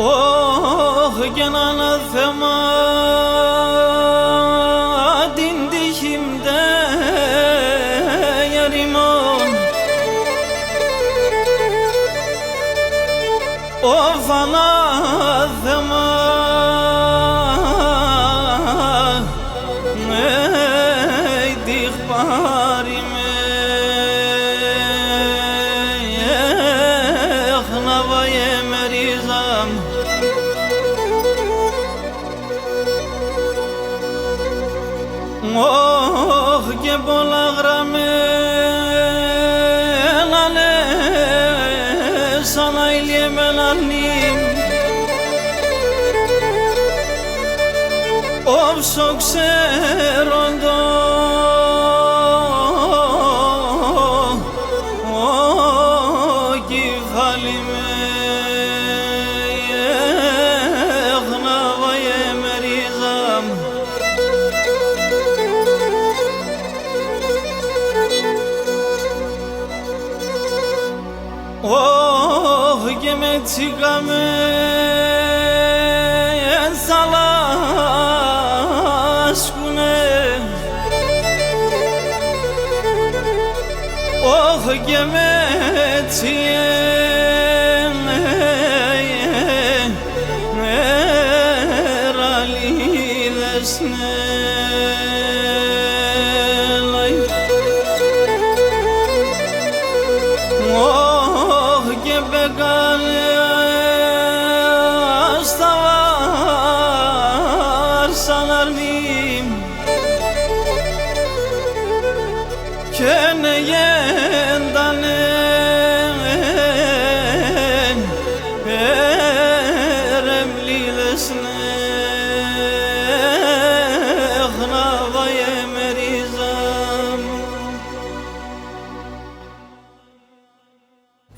Oh genel θέμα dindikimde yarimon Oh fana θέμα neydik barime Navaye merizam Oh ke bolagrame lale sana ilyemen annim Of sokserondo Oh kifalime Navaye merizam Oh gemetikame salaskune Oh gemetiye eralilesne Begale stavar sanarmim Kene yendanen eremlilesne Navaye merizam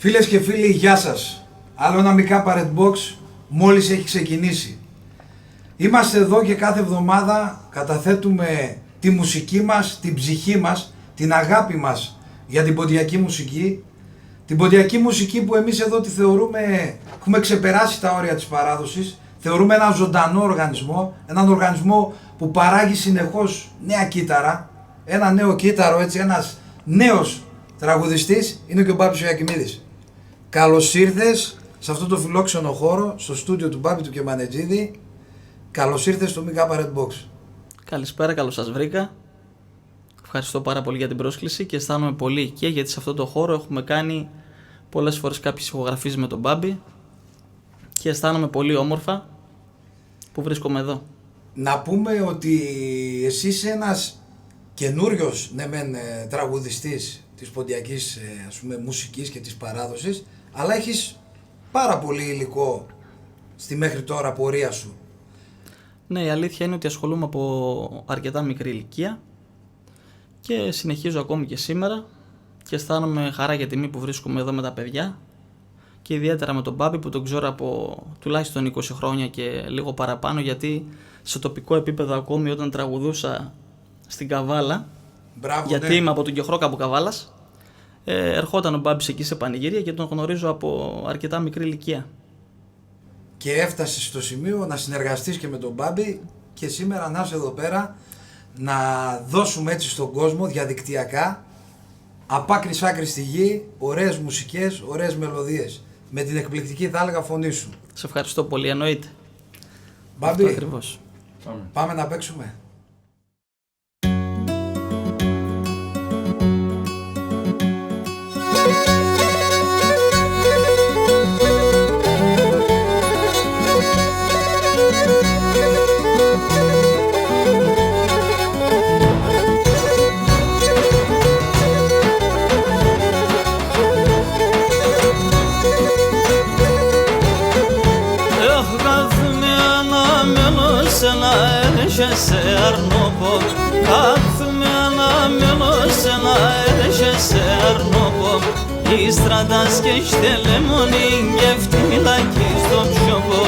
Φίλες και φίλοι, γεια σας. Άλλο ένα Μι Κάπα Red Box μόλις έχει ξεκινήσει. Είμαστε εδώ και κάθε εβδομάδα καταθέτουμε τη μουσική μας, την ψυχή μας, την αγάπη μας για την ποντιακή μουσική. Την ποντιακή μουσική που εμείς εδώ τη θεωρούμε, έχουμε ξεπεράσει τα όρια της παράδοσης. Θεωρούμε ένα ζωντανό οργανισμό, έναν οργανισμό που παράγει συνεχώς νέα κύτταρα. Ένα νέο κύτταρο, έτσι, ένας νέος τραγουδιστής είναι και ο Μπάμπης ο Ιακημίδης. Καλώς ήρθες σε αυτό το φιλόξενο χώρο, στο στούντιο του Μπάμπη του Κεμανετζίδη. Καλώς ήρθες στο Μι Κάπα Red Box. Καλησπέρα, καλώς σας βρήκα. Ευχαριστώ πάρα πολύ για την πρόσκληση και αισθάνομαι πολύ και γιατί σε αυτό το χώρο έχουμε κάνει πολλές φορές κάποιες ηχογραφίες με τον Μπάμπη και αισθάνομαι πολύ όμορφα που βρίσκομαι εδώ. Να πούμε ότι εσύ είσαι ένας καινούριος τραγουδιστής της ποντιακής μουσικής και της παράδοσης, αλλά έχεις πάρα πολύ υλικό στη μέχρι τώρα πορεία σου. Ναι, η αλήθεια είναι ότι ασχολούμαι από αρκετά μικρή ηλικία και συνεχίζω ακόμη και σήμερα και αισθάνομαι χαρά για τιμή που βρίσκομαι εδώ με τα παιδιά και ιδιαίτερα με τον Μπάμπη που τον ξέρω από τουλάχιστον 20 χρόνια και λίγο παραπάνω, γιατί σε τοπικό επίπεδο ακόμη όταν τραγουδούσα στην Καβάλα, Μπράβο, γιατί ναι. είμαι από τον Κεχρόκαπο Καβάλας, ερχόταν ο Μπάμπης εκεί σε πανηγύρια και τον γνωρίζω από αρκετά μικρή ηλικία. Και έφτασες στο σημείο να συνεργαστείς και με τον Μπάμπη και σήμερα να είσαι εδώ πέρα να δώσουμε έτσι στον κόσμο διαδικτυακά απ' άκρη σ' άκρη στη γη ωραίες μουσικές, ωραίες μελωδίες με την εκπληκτική θα έλεγα φωνή σου. Σε ευχαριστώ πολύ, εννοείται. Μπάμπη, Αυτό ακριβώς. πάμε να παίξουμε. Erişese Ernobo, katmena melosena erişese Ernobo, istradas geçte lemonin geftila kizdop şobo,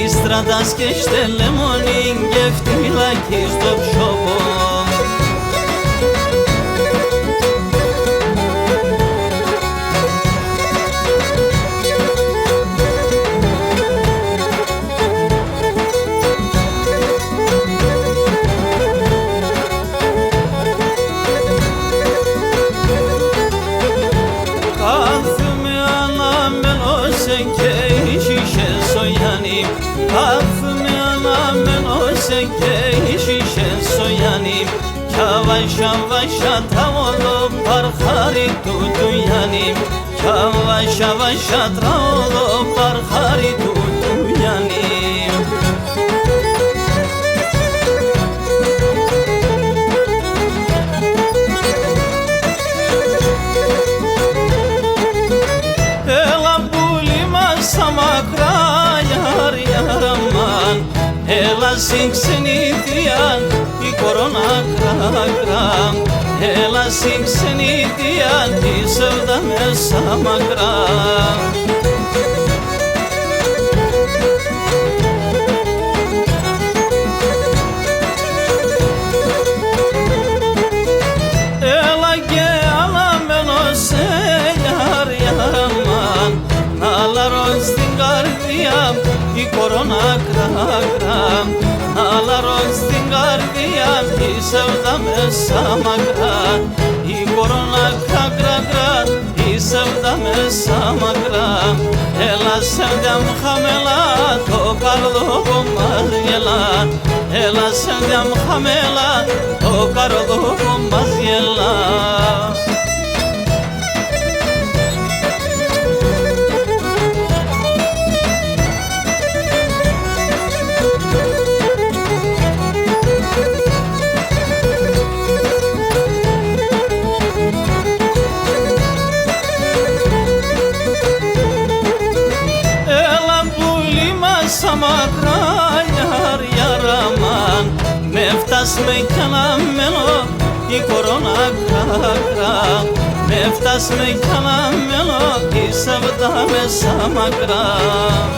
istradas geçte lemonin geftila kizdop şobo. Yavaş yavaş oğlum parhari tutuyanim. Yavaş yavaş oğlum parhari tutuyanim. Ela bulima samakra yar yaraman. Ela sinkseni diyan i korona krakram. Ela sinkseni diyan i sevdame samakram. Ela ge alameno se yar yaraman. Nalar ozdin gardiyam i korona krakram. Nalar ozdin gardiyam i sevdame samakram. I korona krakram i sevdame samakram. Ela sevdam hamela to karlovum azyelan. Ela sevdam hamela to karlovum azyelan. Samakra yar yaraman. Meftas me kanamelo i korona krakram. Meftas me kanamelo i sevdame samakram.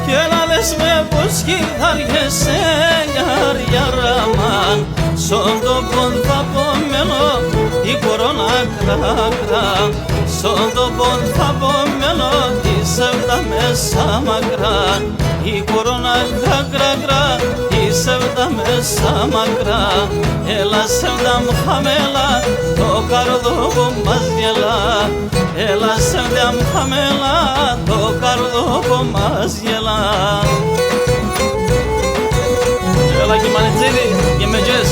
Kelales me boski har yese yar yaraman. Son dobon vapomelo i korona krakram. Son dobon vapomelo i sevdame samakram. I korona krakram i sevdame samakram. Ela sevdam hamela to karlovum azjela. Ela sevdam hamela to karlovum azjela. Ela gimaneteli yemeyeceğiz.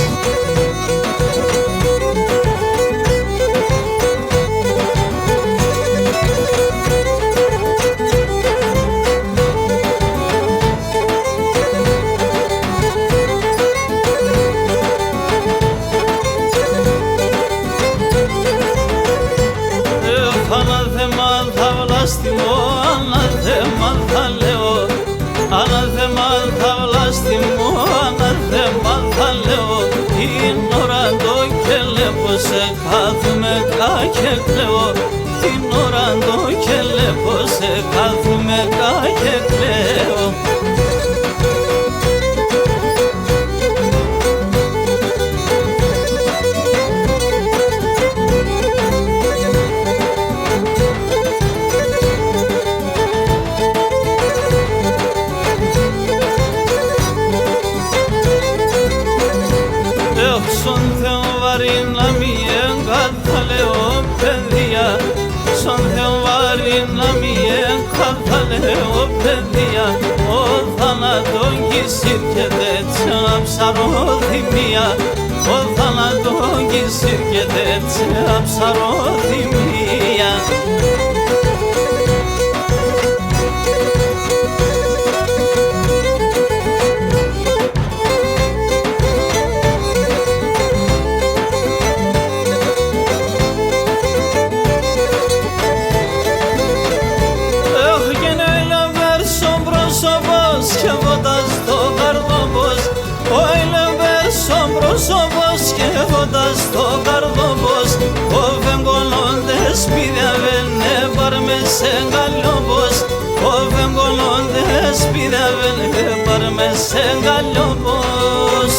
Anadhemal tavlastimo, anadhemal thaleo. Anadhemal tavlastimo, anadhemal thaleo. Ignorando que le pose kazume kakekleo. Ignorando que le pose kazume kakekleo. Son teovarin la mien kathaleo pedia. Son teovarin la mien kathaleo pedia. O thana dongi sirkede çam sarodimia. O thana dongi sirkede çam sarodimia. Και βότας το καρδόμπος, όιλε βε σόμπροσόμπος και βότας το καρδόμπος. Ο βεγγολόντες πίδια βενε πάρμε σε γκαλιόμπος. Ο βεγγολόντες πίδια βενε πάρμε σε γκαλιόμπος.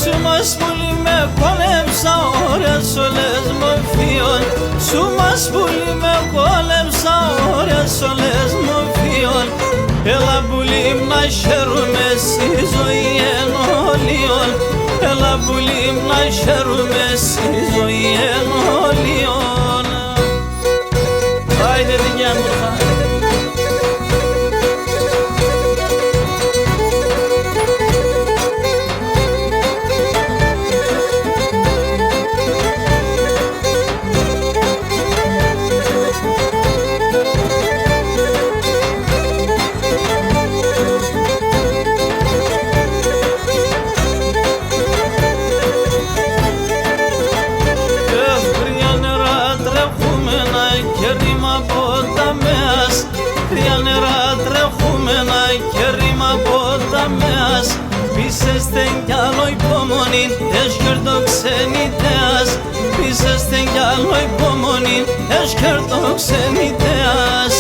Σου μας πουλί με πόλεψα ώρες όλες μορφίων. Σου μας πουλί με πόλεψα ώρες όλες μορφίων. Έλα που πουλί να χαίρουμε στη ζωή ενώλιον. Έλα πουλί να χαίρουμε στη ζωή ενώλιον. Άιντε δικιά μου. Κρύα νερά τρεχούμενα και ρήμα ποταμέας. Πείσεστε κι άλλο υπομονή, εσκερτοξενητέας. Πείσεστε κι άλλο υπομονή, εσκερτοξενητέας.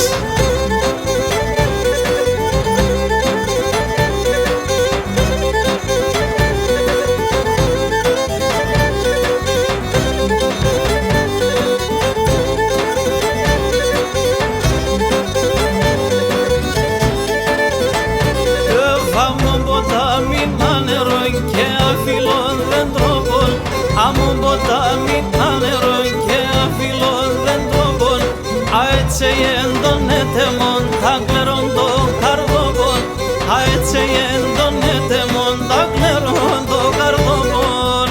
Άμμο ποτάμι τα νερό και αφιλών δεν τρόπον. Αέτσε τον έτεμον τα κλερών το καρδόπον. Αέτσε τον έτεμον τα κλερών το καρδόπον.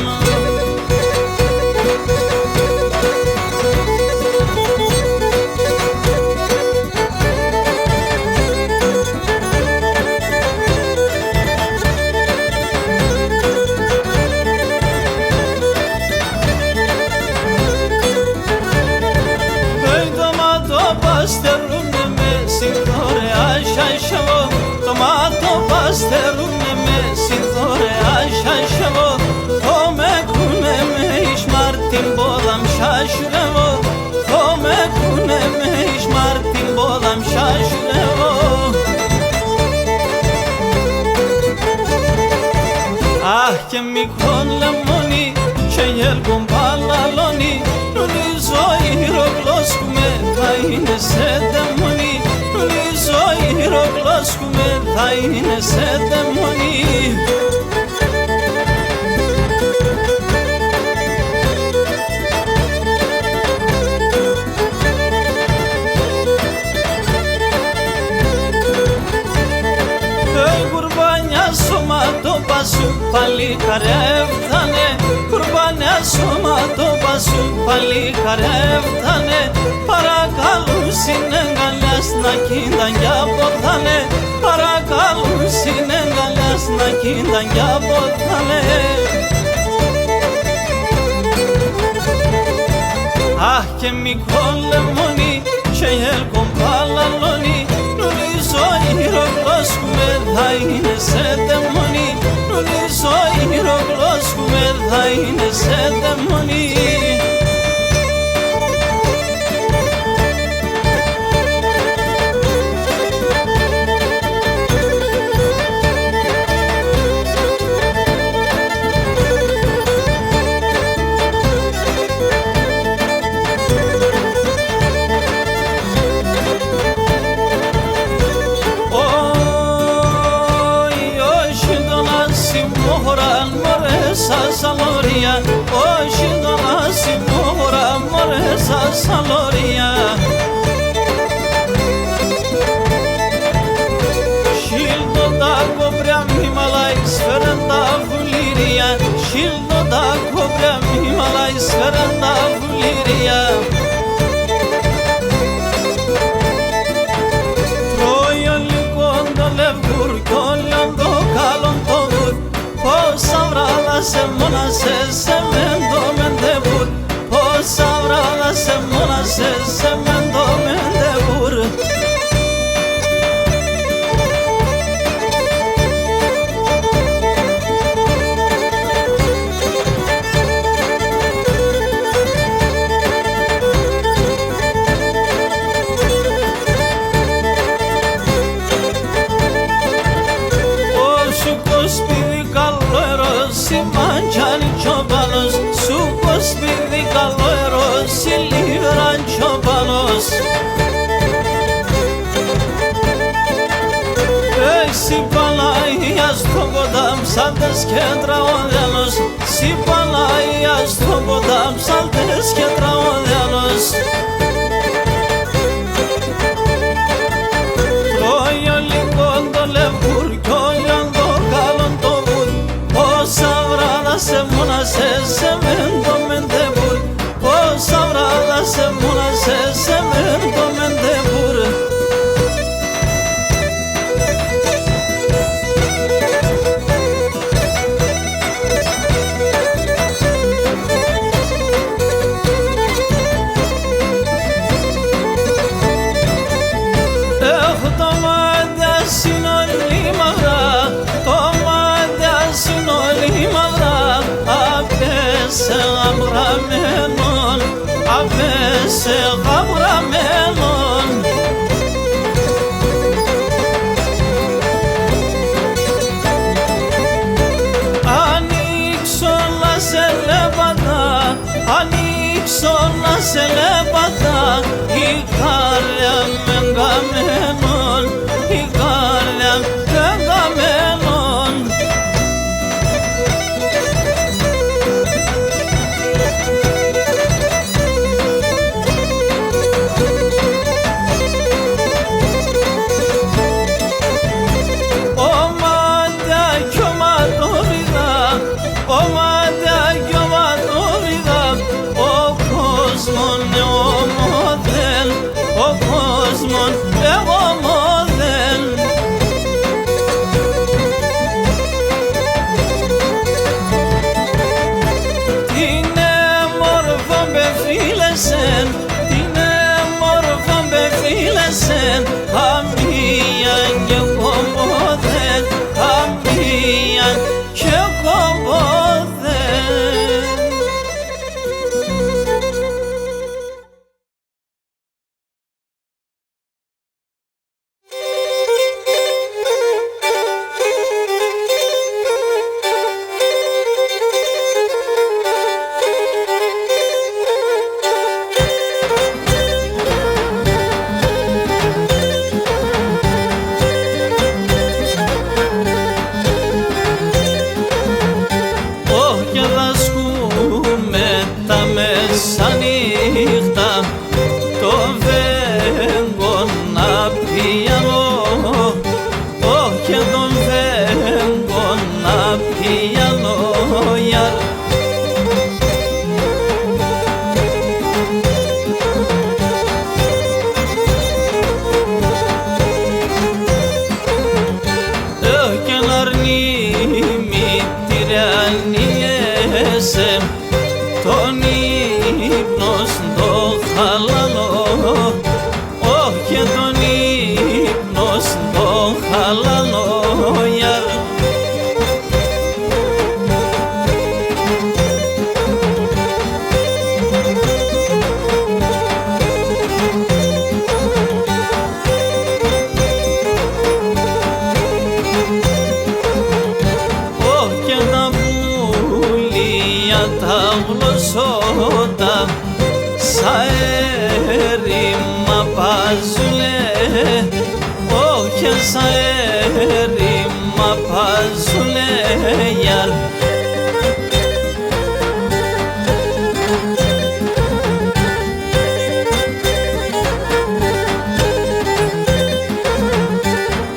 Παστερούνε με συνθωρεά σασχαβό. Το μάτο παστερούνε με συνθωρεά σασχαβό. Το με κούνε με εις μάρτιν πόδαμ σασχρεβό. Το με κούνε με εις μάρτιν πόδαμ σασχρεβό. Αχ και μικρόν λεμόνι και γέλκον παλαλόνι. Νουλίζω ηρωγλώσκουμε θα είναι σε δαιμονή. Νουλίζω ηρωγλώσκουμε θα είναι σε δαιμονή. Κουρμπάνια σώμα το πασού πάλι καρεύτανε. Κουρμπάνια σώμα το πασού πάλι καρεύτανε. Παρακαλούν συνεγκαλιάς να κίνταν κι αποθάνε. Παρακαλούν συνεγκαλιάς να κίνταν κι αποθάνε. Αχ και μικρό λεμόνι και έλκον παλαλόνι. Νουλίζω ηρωγλώσκουμε θα είναι σε δαιμονή. Νουλίζω ηρωγλώσκουμε θα είναι σε δαιμονή. Σαλόρια, όχι το ασημόρα, μωρέ σας σαλόρια. Σίλτο τα κόμπρια μη μαλάι σφαίραν τα βουλήρια. Σίλτο τα κόμπρια μη μαλάι σφαίραν τα βουλήρια. Τρώει ο λυκόν το λευκούρ κι όλον το καλόν το βουρ. Πόσα βράδα σε μόνασες σε μέντο μεντεβουρ. Πόσα βράδα σε μόνασες σε μέντο μεντεβουρ. Σπίτι καλό ερώς, η λίβραν τσοπανός. και τραγωδιάνος, συ Παναγία στον κοντά ψάλτες και τραγωδιάνος. Το γεωλικό το λευκούρ κι όλιον το καλόν το βουρ, όσα βράδα σε μόνασες σε μεν το μεντεβουρ, όσα βράδα σε μόνασες σε μεν το μεντεβουρ. Σε γαμραμένον ανοίξω να σε λέπατα, ανοίξω να σε λέπατα, η καρδιά με καμένον, η καρδιά με καμένον. Αμίαν και κομπόδεν, αμίαν και κομπόδεν. Τον ύπνο στο χαλαλό, όχι τον ύπνο στο χαλαλό. Τα γλωσσότα σα έρημα πάζουλε, όχι σα έρημα πάζουλε γιαρ.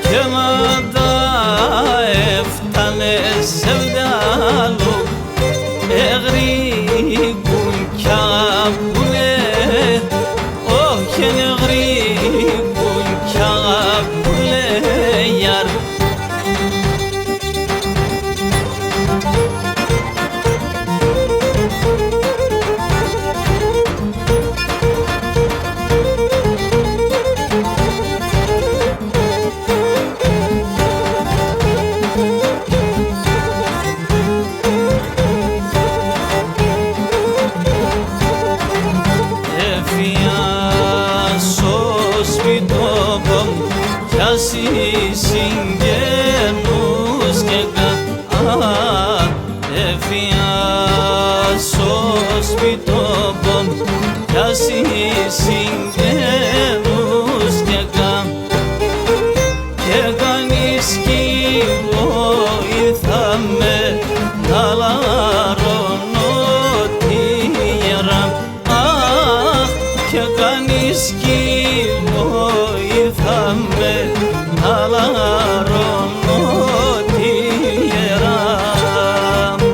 Και να τα έφτανε σε βδάλου εγρήγουν κι αγαπουνε, όχι εγρήγουν κι αγαπουνε γιαρ. Συγγενούς και εφιάσω σπιτόπον κι ασύ συγγενούς και κανείς κι βοηθάμε βρίσκει βοήθαμε να λαρώνω τη γερά μου.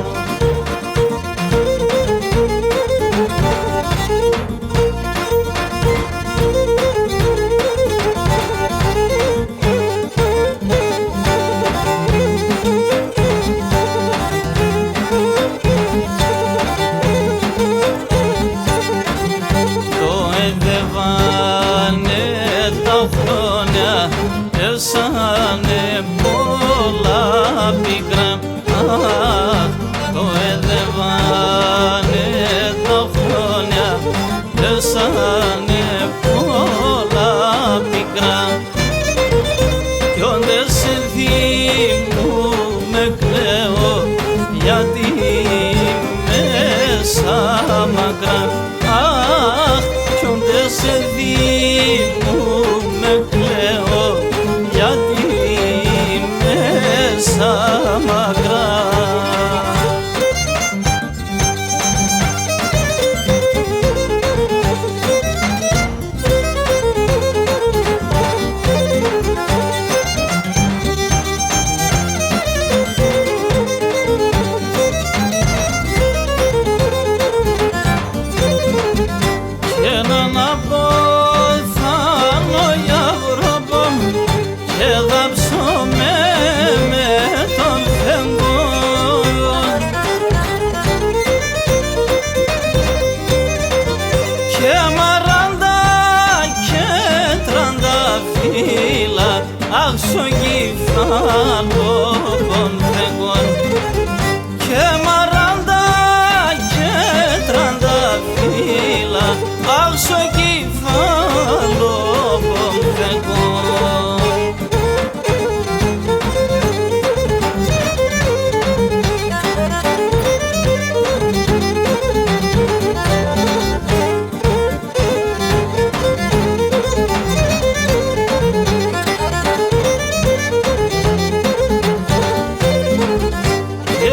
Πέσανε πολλά πικρά, το εδεύανε τα χρόνια, πέσανε πολλά πικρά. Κι όντες ενθυμούμε κλαίω, γιατί μέσα μακρά. Αχ, κι όντες ενθυμούμε κλαίω, γιατί μέσα μακρά. Και έναν αποθάνω για βρόπο και δάψομαι με τον φεγγό. Και μαράντα και τρανταφύλλα, αχ στο κεφάλο των φεγγών. Και μαράντα και τρανταφύλλα, αχ στο κεφάλο των φεγγών.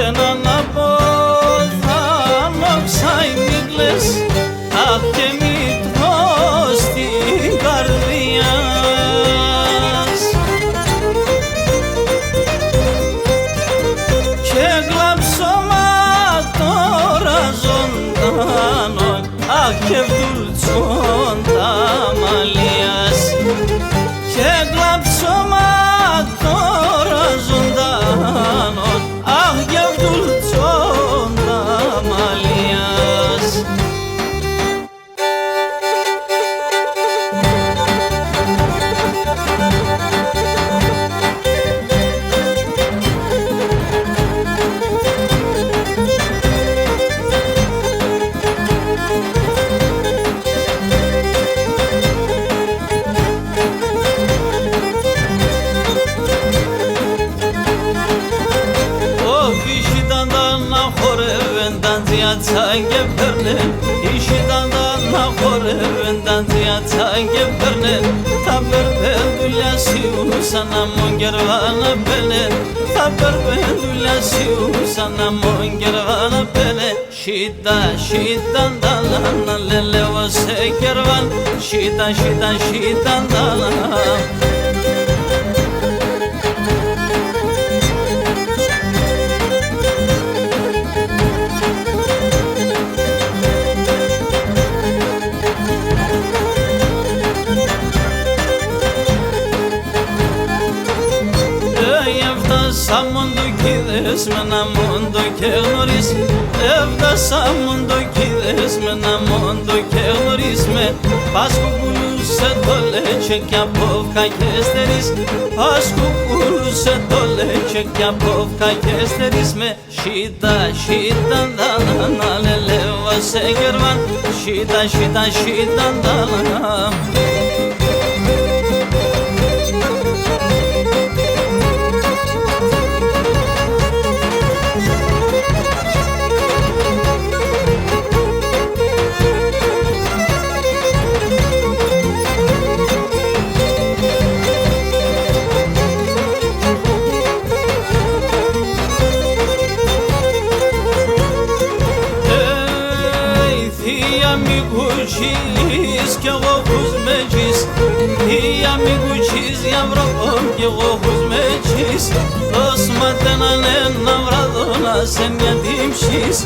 Έναν αποθάνω ξαϊμίγλες, αχ και μητρό στην καρδιά. Και γλαψώμα τώρα ζωντανό, αχ και βδουλτσόν τα μαλλιάς. Και γλαψώμα τώρα ζωντανό, αχ και βδουλτσόν τα μαλλιάς. Και παίρνε, ήσχυταν να χορεύενταν τσιάτσα και παίρνε. Τα περπέδουλια σιούσαν να μογκερβάνα πένε. Τα περπέδουλια σιούσαν να μογκερβάνα πένε. Σίτα, σίτα, ντάλα, λελεύω σε κερβάν. Σίτα, σίτα, σίτα, ντάλα. Έφτασα μοντοκίδες με ένα μόντο και γνωρίς. Έφτασα μοντοκίδες με ένα μόντο και γνωρίς με. Πας κουκουλούσε το λέτσο κι απόφκα και στερείς. Πας κουκουλούσε το λέτσο κι απόφκα και στερείς με. Σίτα, σίτα, ντάλα, να λελεύω σε κερβάν. Σίτα, σίτα, σίτα, ντάλα. οι αμικούτσις κι εγώ χουσμέτζις, οι αμικούτσις για βροκόμ κι εγώ χουσμέτζις, δώσ' ματέναν ένα βράδο να σε νιατύψεις,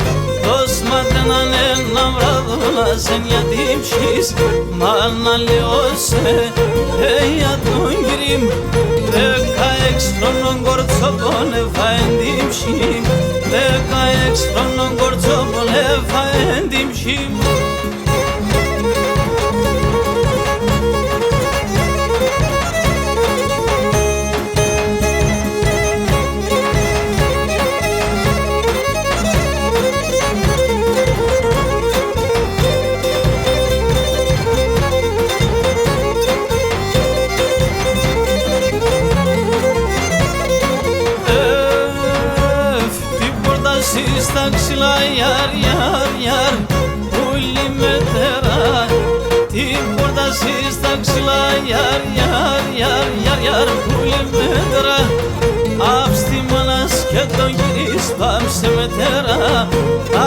δώσ' ματέναν ένα βράδο να σε νιατύψεις, μα να λιώσε για τον γκριμ, 16 χρόνων κορτσόπον εφαέντυμψη, 16 χρόνων κορτσόπον εφαέντυμψη. Στα ξυλά ιαρ, ιαρ, ιαρ, ούλη μετέρα. Την πόρτα στα ξυλά ιαρ, ιαρ, ιαρ, ιαρ, ιαρ, ούλη μετέρα. Απ' στη μάνας και τον γυρίς πάμε σε μετέρα.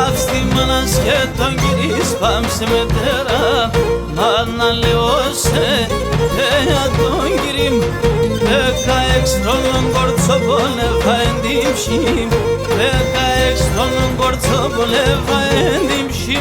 Απ' στη μάνας και τον γυρίς πάμε σε μετέρα. Μα να λιώσε για τον γυρίμ, 16 χρόνων κορτσόπον εφαέντυμψη, 16 χρόνων κορτσόπον εφαέντυμψη.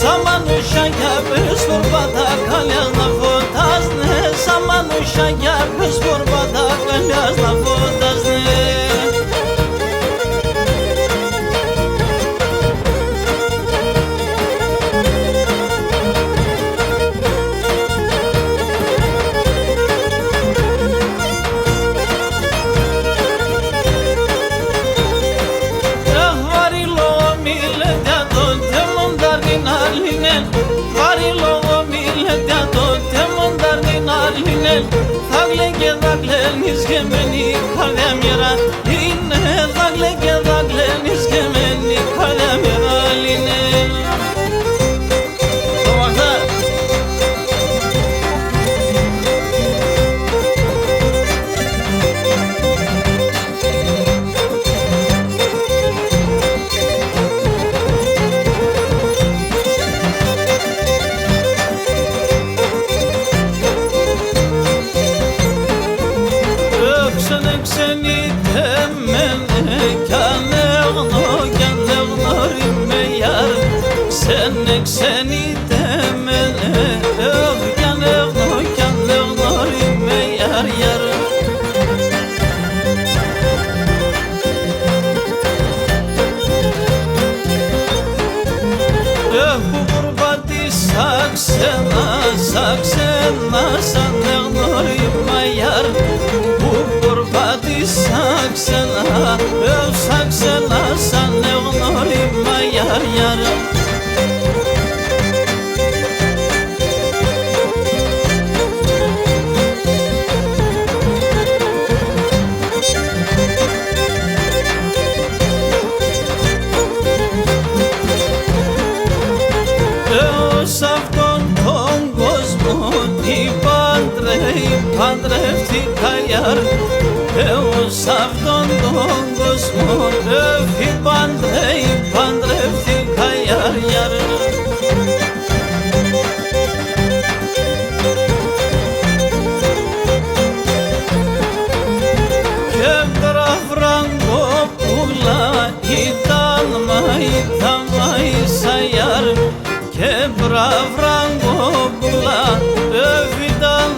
Samanuşa bez vorbada kalyaz na fotazne, Samanuşa bez vorbada kalyaz na fotazne. Δάγλε και δάγλενεις και μένει καλιά μοίρα είναι, δάγλε και δάγλενεις και μένει καλιά μοίρα είναι. Το βαχτά. Ξενείτε με κι ανέγνω κι ανέγνωρι με ιαρ ιαρ. Έχω περπατήσει ξένα, σαν ξένα, σαν ανέγνωρι με ιαρ. Που περπατήσα ξένα, σαν ξένα, σαν ανέγνωρι με ιαρ ιαρ. Παντρεύτηκα ιαρ, εγώ σ' αυτόν τον κόσμο παντρεύτηκα ιαρ, ιαρ. Και βραγκόπουλα ήταν μαΐσα ιαρ, και βραγκόπουλα ήταν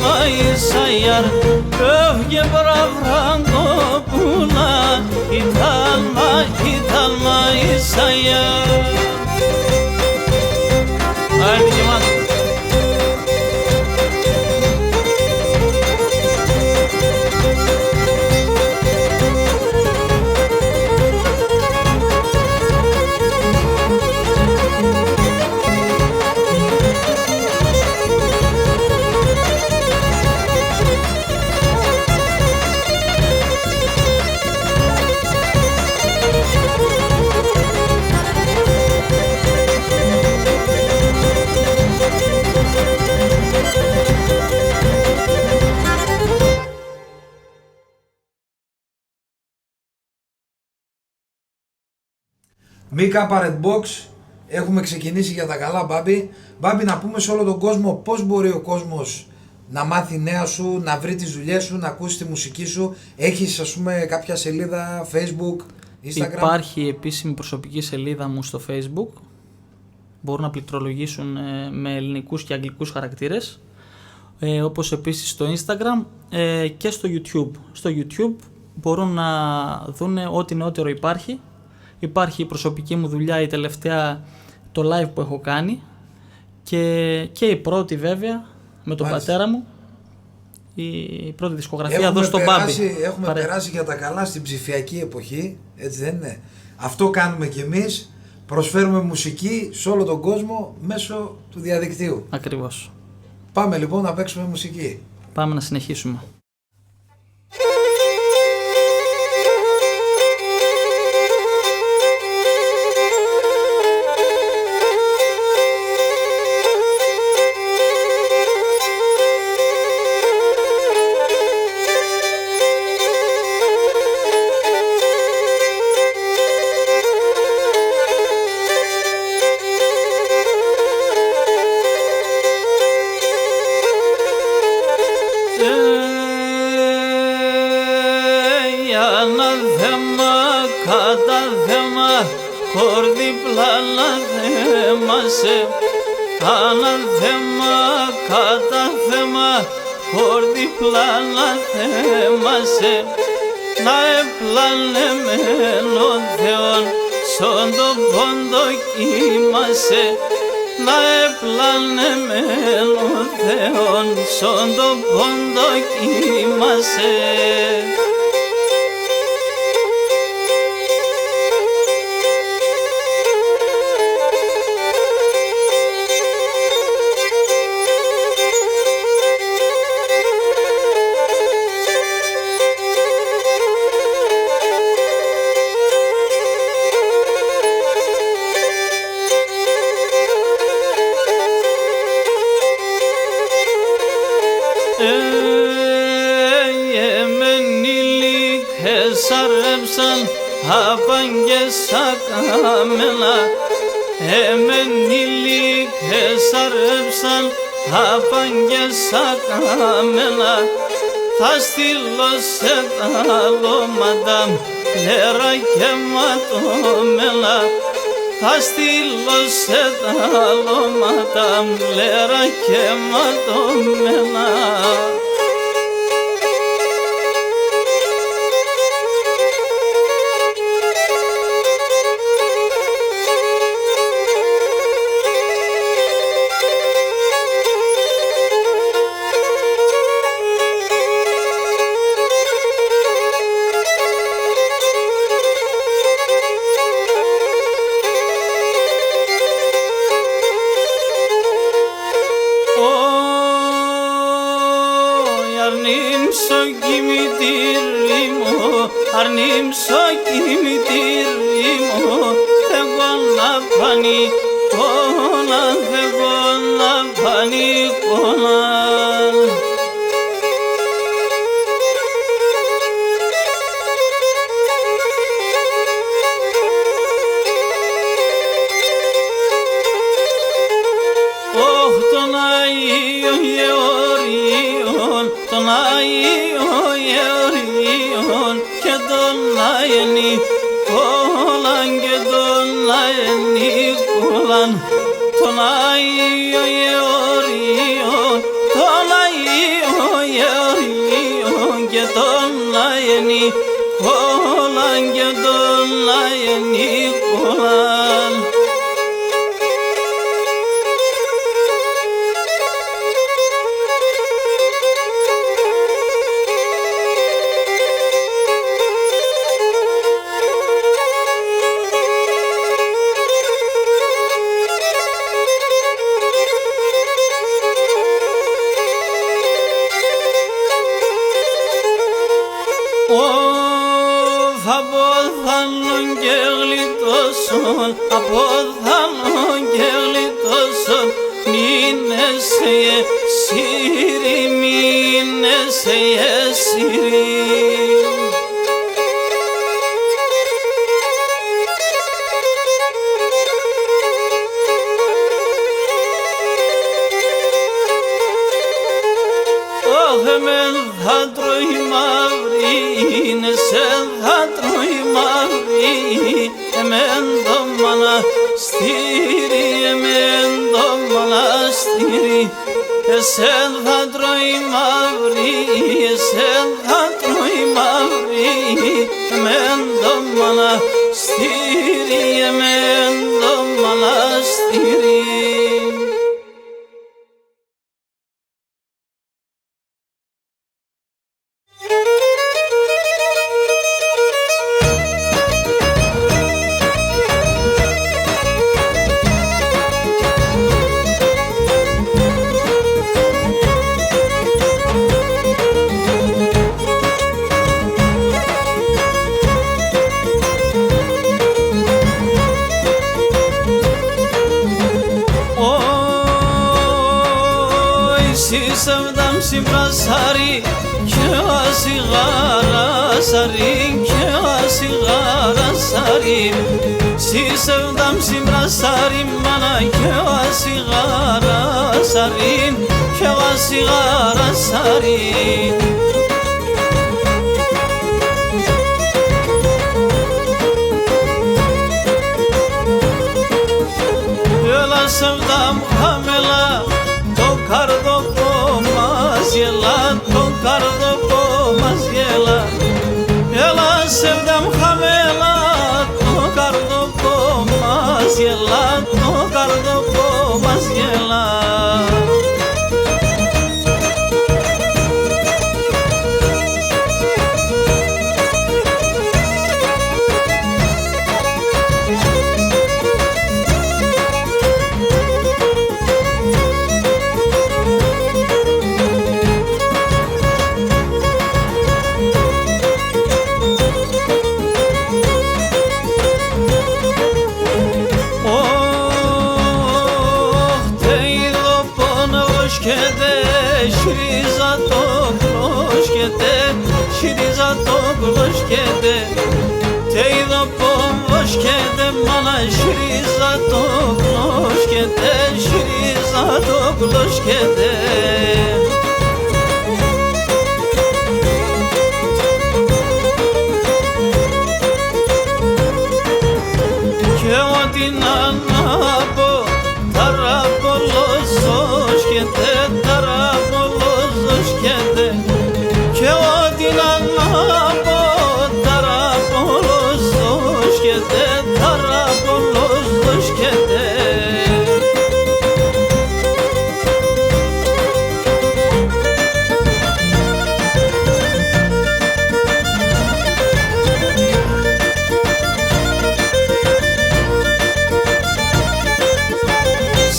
μαΐσα ιαρ, και βραγκόπουλα ήταν μαΐσα ιαρ. Άιντε και μάνα. Μίκα Parent Box, έχουμε ξεκινήσει για τα καλά, Μπάμπη. Μπάμπη, να πούμε σε όλο τον κόσμο πώς μπορεί ο κόσμος να μάθει νέα σου, να βρει τις δουλειές σου, να ακούσει τη μουσική σου. Έχεις, ας πούμε, κάποια σελίδα Facebook, Instagram? Υπάρχει επίσημη προσωπική σελίδα μου στο Facebook. Μπορούν να πληκτρολογήσουν με ελληνικούς και αγγλικούς χαρακτήρες. Όπως επίσης στο Instagram και στο YouTube. Στο YouTube μπορούν να δουν ό,τι νεότερο υπάρχει. Υπάρχει η προσωπική μου δουλειά, η τελευταία, το live που έχω κάνει και η πρώτη βέβαια με τον πατέρα μου, η πρώτη δισκογραφία εδώ στο Μπάμπι. Έχουμε περάσει για τα καλά στην ψηφιακή εποχή, έτσι δεν είναι? Αυτό κάνουμε κι εμείς, προσφέρουμε μουσική σε όλο τον κόσμο μέσω του διαδικτύου. Ακριβώς. Πάμε λοιπόν να παίξουμε μουσική. Πάμε να συνεχίσουμε. Ανάθεμα κατά θέμα, χορδιπλά να θέμασε, να επλανεμένο Θεόν, σον το πόντο κοίμασε, να επλανεμένο Θεόν, σον το πόντο κοίμασε. Απαγγέσα καμένα, εμενίλοι χεσαρέψαν, απαγγέσα καμένα. Θα στείλω σε τα λόματα, λέρα και ματωμένα. Θα στείλω σε τα λόματα, λέρα και ματωμένα. Αρνήμσο κημητήρι μου, εγώ να πανικώνα, εγώ να πανικώνα. Ωχ, τον Άγιο Γεωργίον, τον Άγιο Γεωργίον, και τον Νικόλαν, και τον Νικόλαν, τον Άγιο Γεωργίον, τον Άγιο Γεωργίον, και τον Νικόλαν, και τον Νικόλαν. Αποθάνον και γλιτώσον, αποθάνον και γλιτώσον, μείνεσαι εσύρι, μείνεσαι εσύρι. στήρι εμένα μοναστήρι, εσέν θα τρώει μαύρη, εσέν θα τρώει μαύρη, εμένα μοναστήρι, εμένα μοναστήρι. Σεβδάμ συμπρασάρι και ασιγάρασάρι και ασιγάρασάρι, σεβδάμ συμπρασάρι μάνα και ασιγάρασάρι και ασιγάρασάρι. Έλα σεβδάμ χαμελά το καρδοπό μας γελά, το καρδοπό μας γελά. Έλα σεβδάμ χαμέλα, το καρδοπό μας γελά, το καρδοπό μας γελά. Şiriza tokloş kede, teyda bomboş kede, mana şiriza tokloş kede, şiriza tokloş kede. Kevatina nabo, tarabolos hoş kede, tarabolos hoş kede. Kevatina nabo, tarabolos hoş kede, tarabolos hoş kede.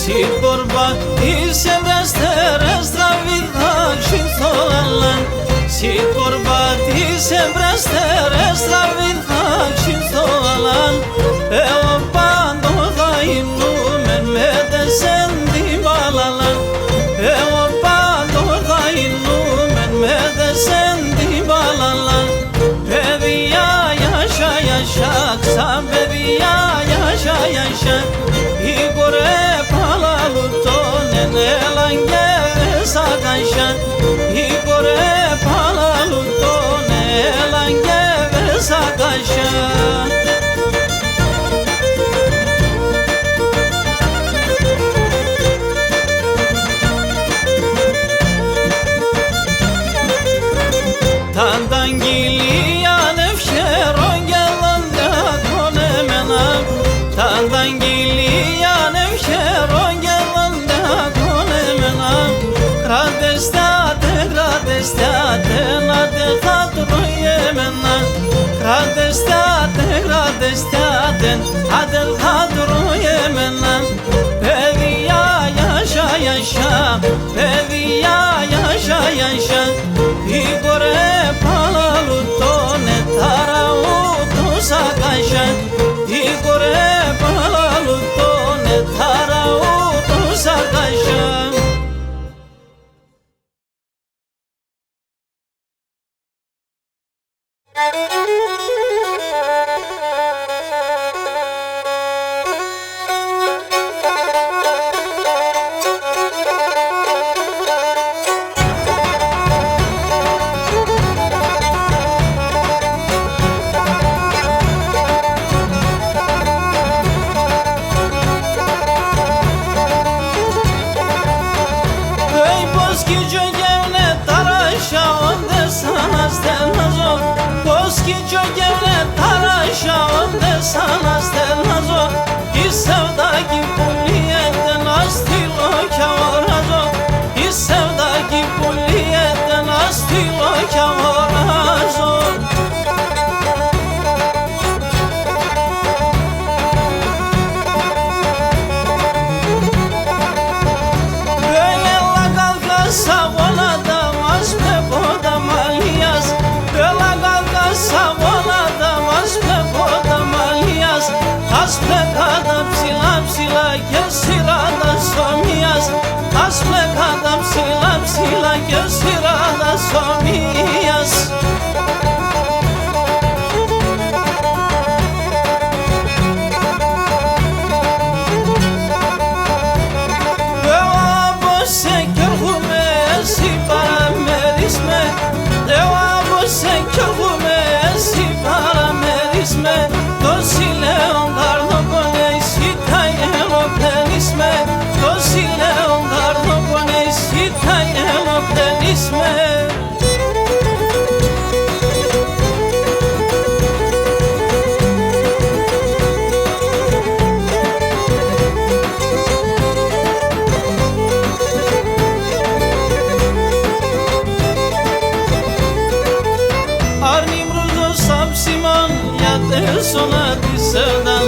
Si borba isem rastere stravidha shintolan, si borba isem rastere stravidha shintolan, eo pando dainu men medesen dimalalan, eo pando dainu men medesen dimalalan. Beviya yaşa yaşa, ksan beviya yaşa yaşa, igore Elange saganşan, igore palaluton, elange saganşan. Tandan giliyan efşeron gelanda konemena, tandan giliyan efşeron Gradestate, gradestate, nade hatru yemena. Gradestate, gradestate, nade hatru yemena. Beviya yaşa yaşa, beviya yaşa yaşa. Igore palalutone tarautu sakaşa. Igore palalutone tarautu sakaşa. gevlet taraşağım de sana stelnazo İssevdaki kulliyetten astilo kavarazzo İssevdaki kulliyetten astilo kavarazzo Böyle lagalga savolada vaspe boda maliyas Böyle lagalga savolada vaspe boda maliyas Aspe kadam sila sila kesirada somiyas Aspe kadam sila sila kesirada somiyas Sona tisevdan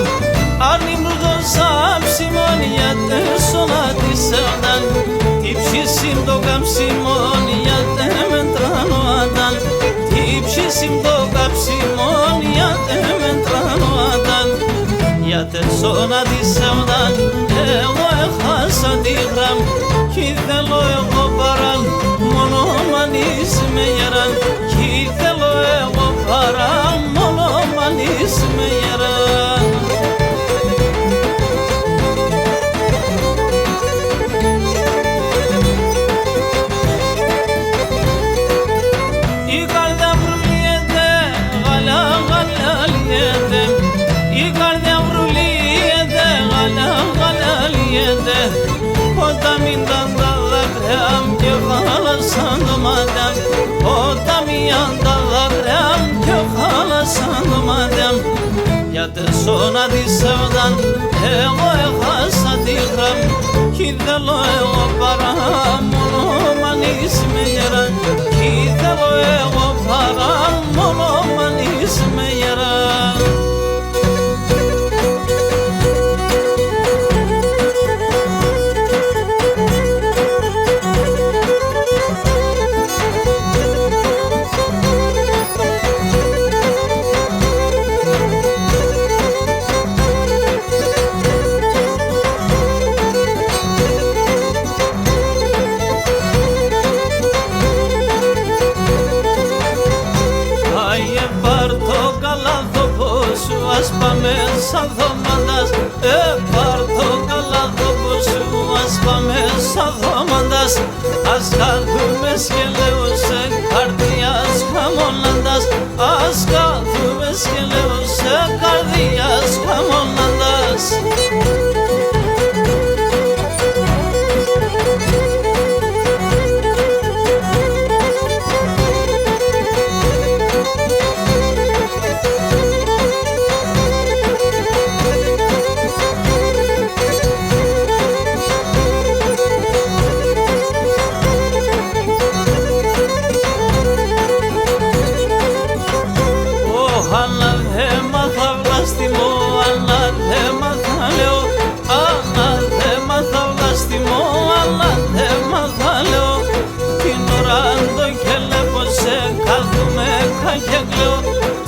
Arnimrudo sab Simoniate sona tisevdan Tipshisim dogam Simoniate mentrano adan Tipshisim dogam Simoniate mentrano adan Yate sona tisevdan Evo ekhasa digram Kithelo ego paran Monomanis me yaran Kithelo ego paran Monomanis me yaran İkarda vruliyede Gala gala liyede İkarda vruliyede Gala gala liyede Odamindan dağlarım ki halasandım adam Odamiyan dağlarım ki halasandım adam Yate sona disevdan Evo ekhasa digram Kithelo ego param Monoman isme yaran Kithelo ego param Monoman isme yaran Asπάμε σαν δωμάντας πάρτο καλά το που σου ασπάμε σαν δωμάντας Ας κάθουμε σκελέω σε καρδιάς χαμονάντας Ας κάθουμε σκελέω σε καρδιάς χαμονάντας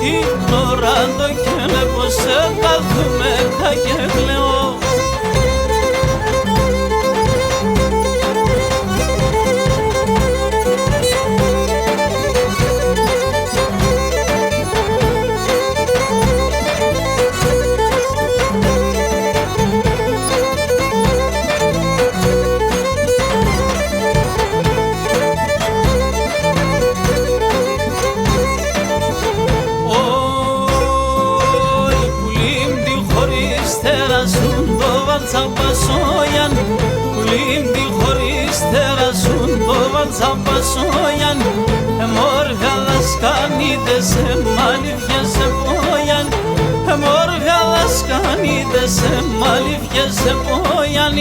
Ignorando que le puse κάθομαι και κλαίω Τσαμπασόιαν, πουλήν τη χωρίς τερασούν το βαλτσαμπασόιαν Μόργα δασκανίδες, μαλιβιές πόγιαν. Μόργα δασκανίδες, μαλιβιές πόγιαν.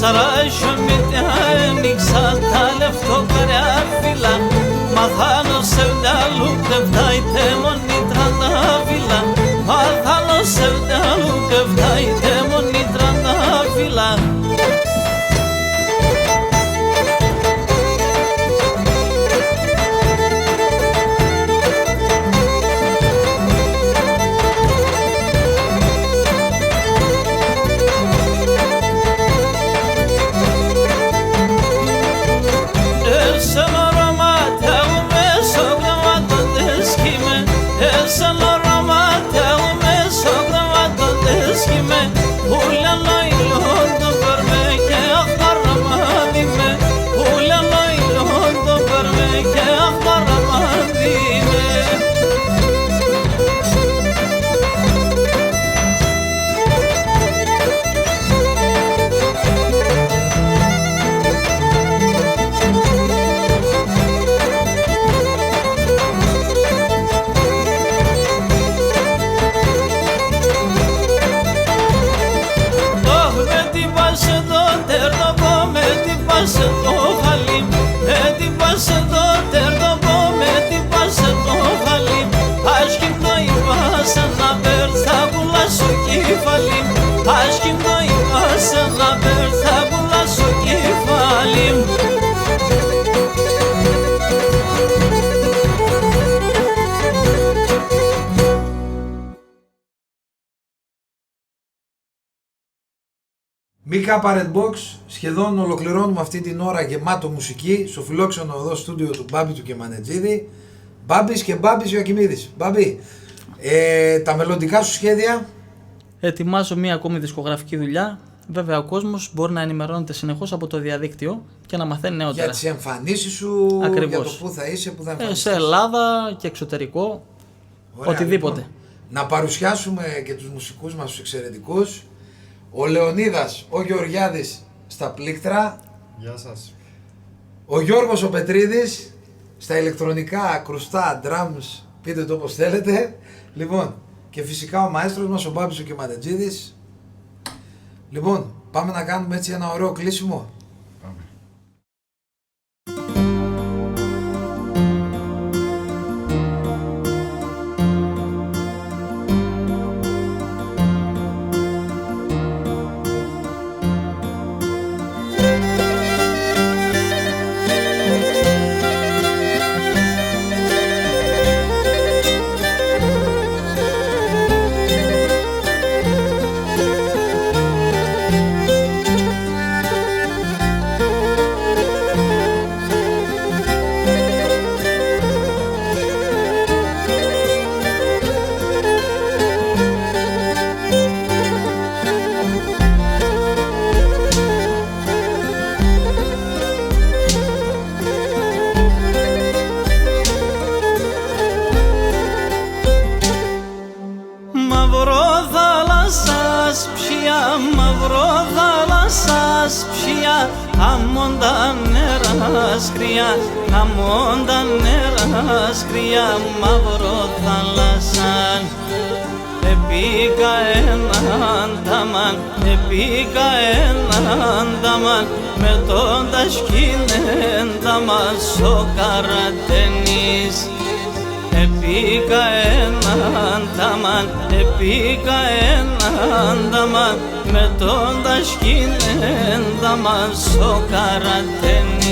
Σαράσιο με τιάνιξα τα λεφτοκαριά φύλλα. Μαθάνω σε βδάλου κεφτάιτε μονήτρα τα φύλλα. Μαθάνω σε βδάλου κεφτάιτε μονήτρα τα φύλλα. Μίκα Parrot Box, σχεδόν ολοκληρώνουμε αυτή την ώρα γεμάτο μουσική στο φιλόξενο εδώ στούντιο του Μπάμπη του Κεμανετζίδη. Μπάμπης και Μπάμπης Ιωακημίδης. Μπάμπη, τα μελλοντικά σου σχέδια? Ετοιμάζω μία ακόμη δισκογραφική δουλειά. Βέβαια, ο κόσμος μπορεί να ενημερώνεται συνεχώς από το διαδίκτυο και να μαθαίνει νεότερα. Για τις εμφανίσεις σου, ακριβώς, για το πού θα είσαι, πού θα εμφανιστείς. Σε Ελλάδα και εξωτερικό, ωραία, οτιδήποτε. Λοιπόν, να παρουσιάσουμε και τους μουσικούς μας τους εξαιρετικούς. Ο Λεωνίδας, ο Γεωργιάδης στα πλήκτρα. Γεια σας. Ο Γιώργος ο Πετρίδης στα ηλεκτρονικά, κρουστά, drums, πείτε το όπως θέλετε. Λοιπόν, και φυσικά ο μαέστρος μας, ο Μπάμπης ο Κεμανετζίδης. Λοιπόν, πάμε να κάνουμε έτσι ένα ωραίο κλείσιμο. Πάμε. Αμόν τα νερά σκριά, αμόν τα νερά σκριά, μαύρο θάλασσαν. Επήκα έναν ταμάν, επήκα έναν ταμάν, με τον τασκήνεν ταμάν στο καρατενής. Επήκα έναν ταμάν, επήκα έναν ταμάν, με τον τασκήνεν ταμάν στο καρατενής.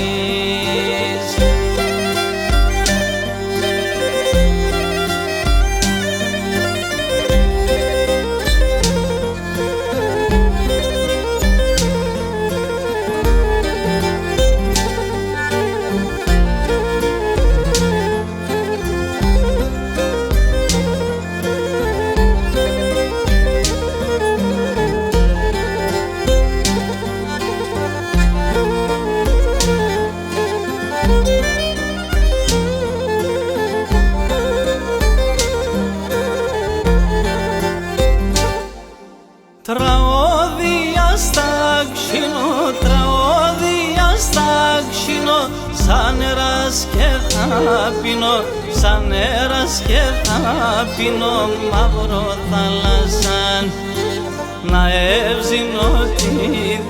Τραώδια στα ξύνω, τραώδια στα ξύνω, σαν νεράς και θα πίνω, σαν νεράς και θα πίνω, μαύρο θάλασσαν. Να εύζηνω τη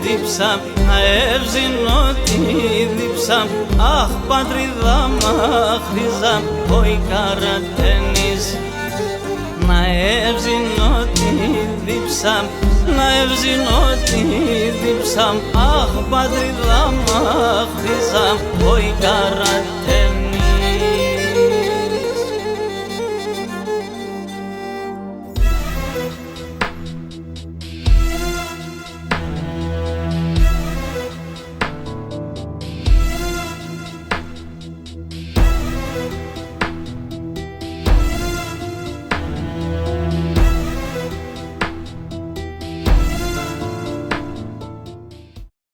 δίψα, να εύζηνω τη δίψα, αχ πατρίδα μαχρίζα, όι καρατένης. Να εύζηνω τη δίψα, να εύζηνω τη δίψα, αχ πατρίδα μαχρίζα, όι καρατένης.